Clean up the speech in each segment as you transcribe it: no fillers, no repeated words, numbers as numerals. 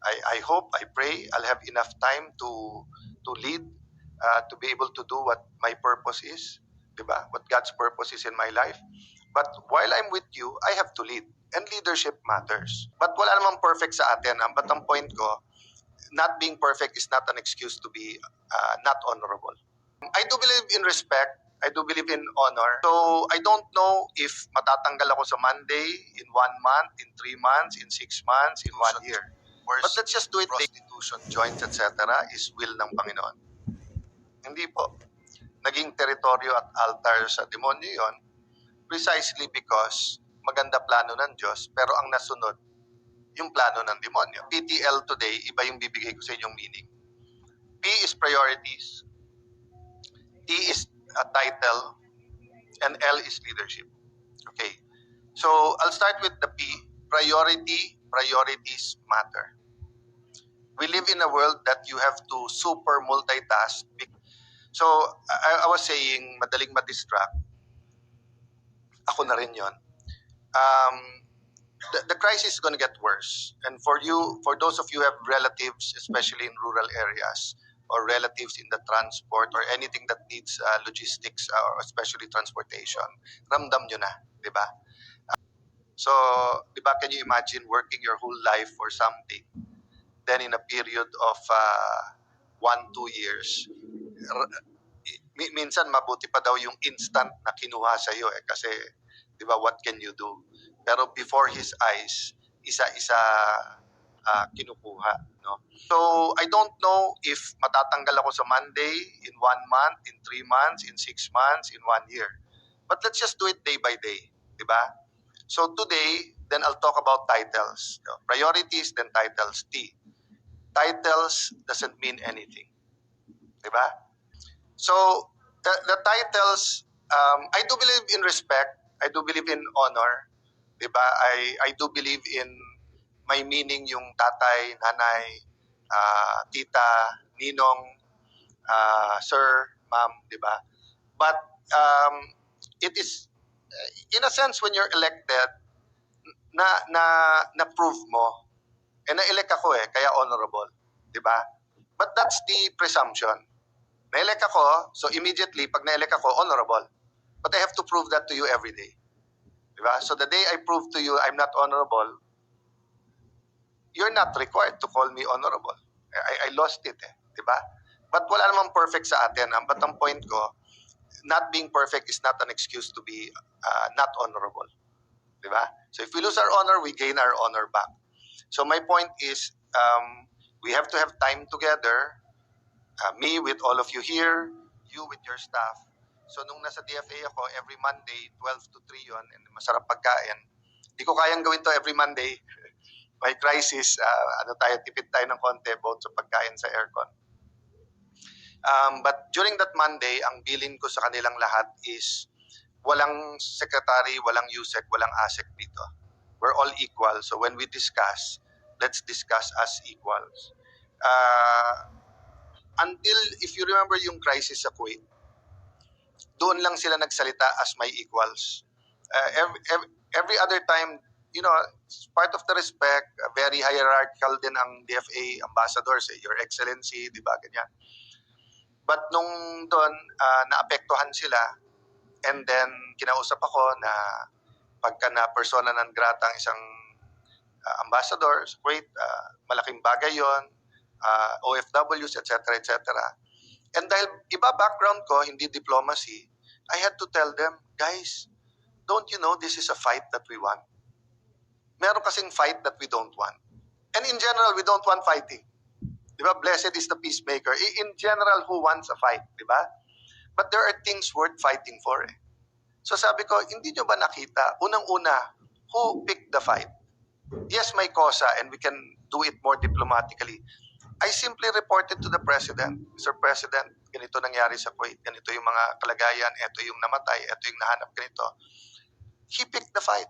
I hope, I pray I'll have enough time to lead, to be able to do what my purpose is, diba? What God's purpose is in my life. But while I'm with you, I have to lead. And leadership matters. But wala namang perfect sa atin. But ang point ko, not being perfect is not an excuse to be not honorable. I do believe in respect. I do believe in honor. So I don't know if matatanggal ako sa Monday, in 1 month, in 3 months, in 6 months, in 1 year. But let's just do it. Prostitution, joints, etc. is will ng Panginoon. Hindi po. Naging teritoryo at altar sa demonyo yon precisely because maganda plano ng Diyos pero ang nasunod yung plano ng demonyo. PTL today, iba yung bibigay ko sa inyong meaning. P is priorities, T is a title, and L is leadership. Okay. So, I'll start with the P. Priorities matter. We live in a world that you have to super multitask. So, I was saying, madaling ma-distract. Ako na rin yun. The crisis is going to get worse. And for those of you who have relatives, especially in rural areas, or relatives in the transport, or anything that needs logistics, or especially transportation, ramdam nyo na, di ba? So, di ba, can you imagine working your whole life for something, then in a period of 1-2 years, minsan mabuti pa daw yung instant na kinuha sa iyo kasi 'di ba, what can you do? Pero before his eyes, isa-isa kinukuha, no? So I don't know if matatanggal ako sa Monday, in 1 month, in 3 months, in 6 months, in 1 year. But let's just do it day by day, 'di ba? So today, then I'll talk about titles. Priorities, then titles. T. Titles doesn't mean anything. 'Di ba? So, the titles, I do believe in respect. I do believe in honor. Diba? I do believe in may meaning yung tatay, nanay, tita, ninong, sir, ma'am, diba? But it is, in a sense, when you're elected, na-prove mo, na-elect ako kaya honorable. Diba? But that's the presumption. Na-elect ako, so immediately, pag na-elect ako, honorable. But I have to prove that to you every day. Diba? So the day I prove to you I'm not honorable, you're not required to call me honorable. I lost it Diba? But wala namang perfect sa atin. But ang point ko, not being perfect is not an excuse to be not honorable. Diba? So if we lose our honor, we gain our honor back. So my point is, we have to have time together. Me with all of you here, you with your staff. So nung nasa DFA ako, every Monday, 12 to 3 yun, and masarap pagkain. Di ko kayang gawin to every Monday. May crisis, tipid tayo ng konti, both sa pagkain sa aircon. But during that Monday, ang bilin ko sa kanilang lahat is walang secretary, walang USEC, walang ASEC dito. We're all equal. So when we discuss, let's discuss as equals. Until, if you remember yung crisis sa Kuwait, doon lang sila nagsalita as my equals. Every other time, you know, part of the respect, very hierarchical din ang DFA ambassadors, Your Excellency, di ba, ganyan. But nung doon, naapektuhan sila, and then kinausap ako na pagka na persona non grata ang isang ambassador sa Kuwait, malaking bagay yon. OFWs, etc., etc. And dahil iba background ko, hindi diplomacy, I had to tell them, guys, don't you know this is a fight that we want? Meron kasing fight that we don't want. And in general, we don't want fighting. Diba? Blessed is the peacemaker. In general, who wants a fight? Diba? But there are things worth fighting for So sabi ko, hindi nyo ba nakita? Unang-una, who picked the fight? Yes, may kosa, and we can do it more diplomatically. I simply reported to the President, Mr. President, ganito nangyari sa Kuwait, ganito yung mga kalagayan, ito yung namatay, ito yung nahanap, ganito. He picked the fight.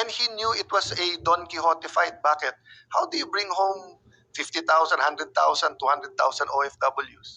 And he knew it was a Don Quixote fight. Bakit? How do you bring home 50,000, 100,000, 200,000 OFWs?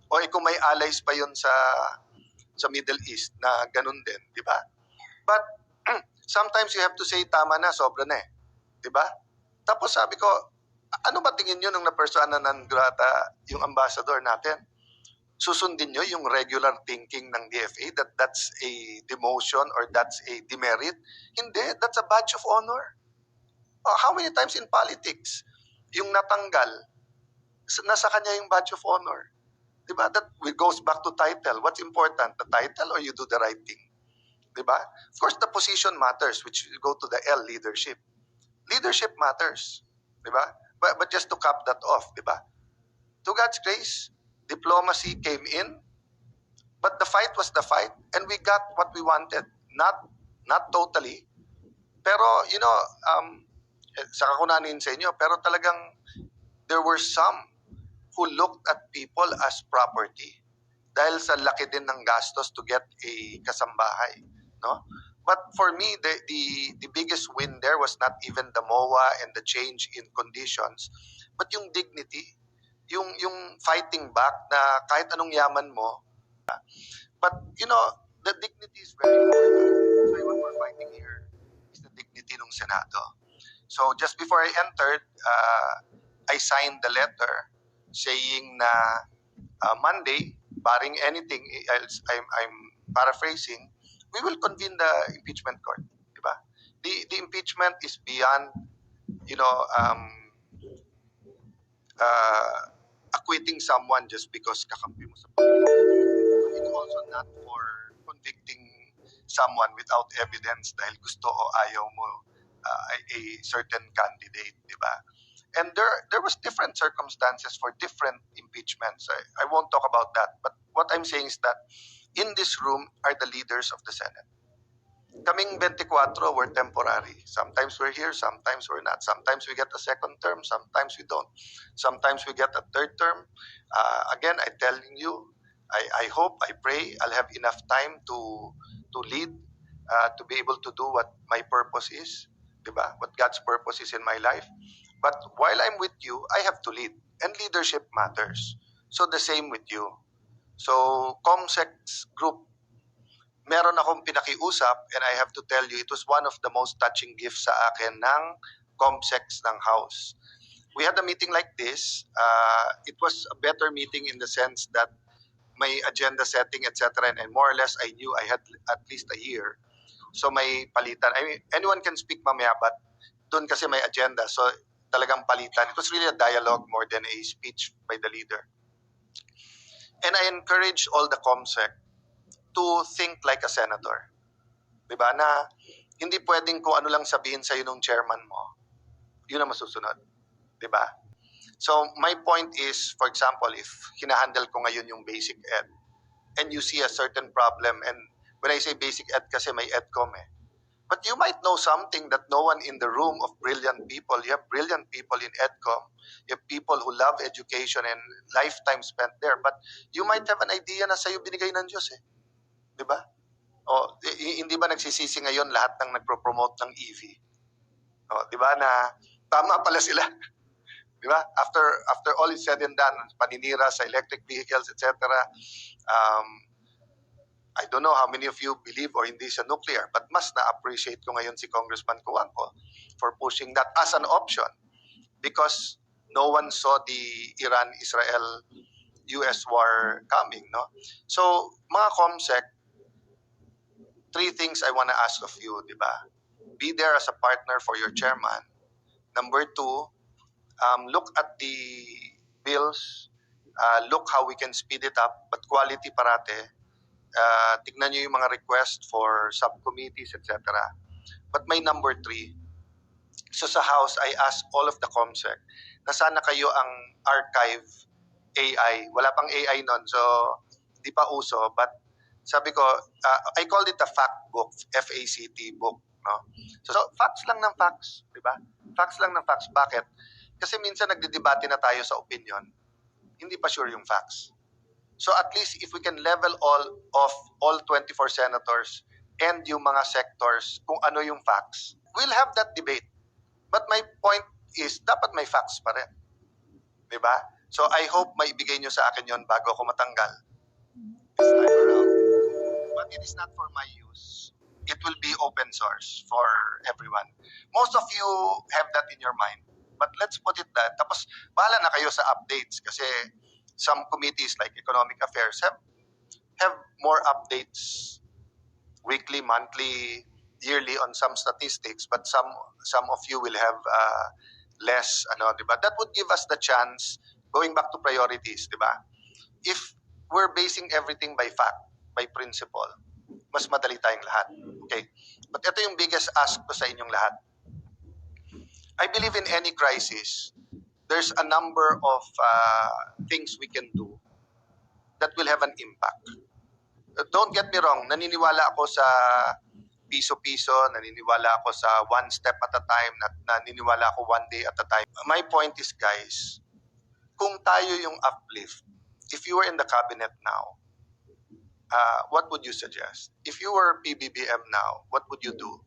O kung may allies pa yun sa Middle East na ganun din, di ba? But sometimes you have to say, tama na, sobra na di ba? Tapos sabi ko, Ano ba tingin nyo nung na-persona non grata yung ambassador natin? Susundin nyo yung regular thinking ng DFA that that's a demotion or that's a demerit? Hindi, that's a badge of honor. How many times in politics, yung natanggal, nasa kanya yung badge of honor? Diba? That goes back to title. What's important, the title or you do the right thing? Diba? Of course, the position matters, which will go to the L, leadership. Leadership matters. Diba? But just to cap that off, diba? To God's grace, diplomacy came in, but the fight was the fight, and we got what we wanted. Not totally, pero saka ko nanin sa inyo, pero talagang there were some who looked at people as property dahil sa laki din ng gastos to get a kasambahay, no? But for me, the biggest win there was not even the MOA and the change in conditions, but yung dignity, yung fighting back na kahit anong yaman mo. But the dignity is very important. So what we're fighting here is the dignity ng Senado. So just before I entered, I signed the letter saying na Monday, barring anything else, I'm paraphrasing, we will convene the impeachment court, diba? The impeachment is beyond, acquitting someone just because kakampi mo sa politics. It's also not for convicting someone without evidence dahil gusto o ayaw mo a certain candidate, diba? And there was different circumstances for different impeachments. I won't talk about that. But what I'm saying is that in this room are the leaders of the Senate. Kaming 24 were temporary. Sometimes we're here, sometimes we're not. Sometimes we get a second term, sometimes we don't. Sometimes we get a third term. Again, I'm telling you, I hope, I pray I'll have enough time to lead, to be able to do what my purpose is, diba? What God's purpose is in my life. But while I'm with you, I have to lead. And leadership matters. So the same with you. So, COMSEC's group, meron akong pinakiusap and I have to tell you, it was one of the most touching gifts sa akin ng COMSEC's ng House. We had a meeting like this. It was a better meeting in the sense that may agenda setting, etc. And more or less, I knew I had at least a year. So may palitan. I mean, anyone can speak mamaya, but doon kasi may agenda. So talagang palitan. It was really a dialogue more than a speech by the leader. And I encourage all the COMSEC to think like a senator. Diba? Na hindi pwedeng kung ano lang sabihin sa'yo ng chairman mo, yun ang masusunod. Diba? So my point is, for example, if hinahandle ko ngayon yung basic ed, and you see a certain problem, and when I say basic ed kasi may EDCOM but you might know something that no one in the room of brilliant people, you have brilliant people in EDCOM, you have people who love education and lifetime spent there, but you might have an idea na sa'yo binigay ng Diyos Diba? O, hindi ba nagsisisi ngayon lahat ng nagpro-promote ng EV? O, diba na tama pala sila? Diba? After all is said and done, paninira sa electric vehicles, etc., I don't know how many of you believe or hindi sa nuclear, but mas na-appreciate ko ngayon si Congressman Cuangco for pushing that as an option because no one saw the Iran-Israel-US war coming, no? So, mga COMSEC, 3 things I want to ask of you, diba? Be there as a partner for your chairman. Number 2, look at the bills, look how we can speed it up, but quality parate. Tignan nyo yung mga request for subcommittees, etc. But may number 3. So sa House, I ask all of the COMSEC na sana kayo ang archive AI. Wala pang AI nun, so di pa uso. But sabi ko, I called it a fact book, FACT book. No? So facts lang ng facts, di ba? Facts lang ng facts. Bakit? Kasi minsan nagdidebate na tayo sa opinion, hindi pa sure yung facts. So at least if we can level all 24 senators and yung mga sectors kung ano yung facts, we'll have that debate. But my point is, dapat may facts pa rin. Diba? So I hope maibigay nyo sa akin yon bago ako matanggal this time around. But it is not for my use. It will be open source for everyone. Most of you have that in your mind. But let's put it that. Tapos, bahala na kayo sa updates kasi some committees like Economic Affairs have more updates weekly, monthly, yearly on some statistics, but some of you will have less, diba? That would give us the chance, going back to priorities, diba? If we're basing everything by fact, by principle, mas madali tayong lahat. Okay? But ito yung biggest ask ko sa inyong lahat. I believe in any crisis, there's a number of things we can do that will have an impact. Don't get me wrong, naniniwala ako sa piso-piso, naniniwala ako sa one step at a time, naniniwala ako one day at a time. My point is, guys, kung tayo yung uplift, if you were in the cabinet now, what would you suggest? If you were PBBM now, what would you do?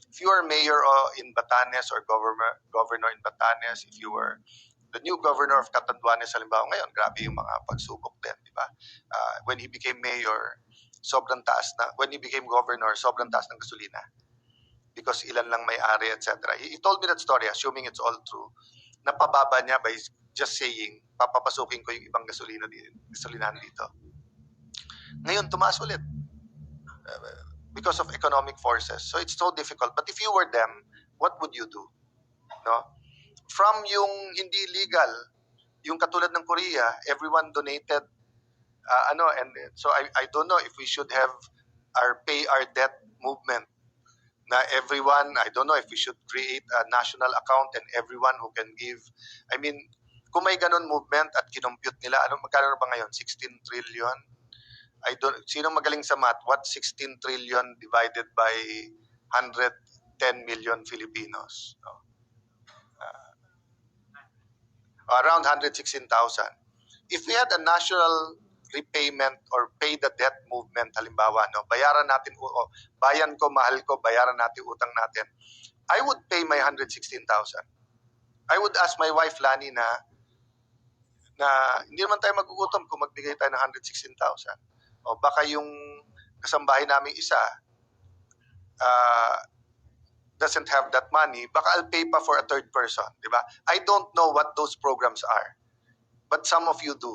If you are mayor in Batanes or governor in Batanes, if you were the new governor of Catanduanes, halimbawa ngayon, grabe yung mga pagsubok din, di ba? When he became mayor, sobrang taas na. When he became governor, sobrang taas ng gasolina. Because ilan lang may-ari, etc. He told me that story, assuming it's all true. Napababa niya by just saying, papapasukin ko yung ibang gasolinahan dito. Ngayon, tumaas ulit. Because of economic forces. So it's so difficult. But if you were them, what would you do? No? From yung hindi legal, yung katulad ng Korea, everyone donated, and so I don't know if we should have our pay our debt movement. Na everyone, I don't know if we should create a national account and everyone who can give. I mean, kung may ganun movement at kinompute nila, magkano ba ngayon? 16 trillion? Sino magaling sa math? What 16 trillion divided by 110 million Filipinos? No? Around 116,000. If we had a national repayment or pay the debt movement, halimbawa, no, bayaran natin, bayan ko, mahal ko, bayaran natin, utang natin, I would pay my 116,000. I would ask my wife, Lani, na hindi naman tayo magugutom kung magbigay tayo ng 116,000. O baka yung kasambahay namin isa doesn't have that money, baka I'll pay pa for a third person, di ba? I don't know what those programs are, but some of you do.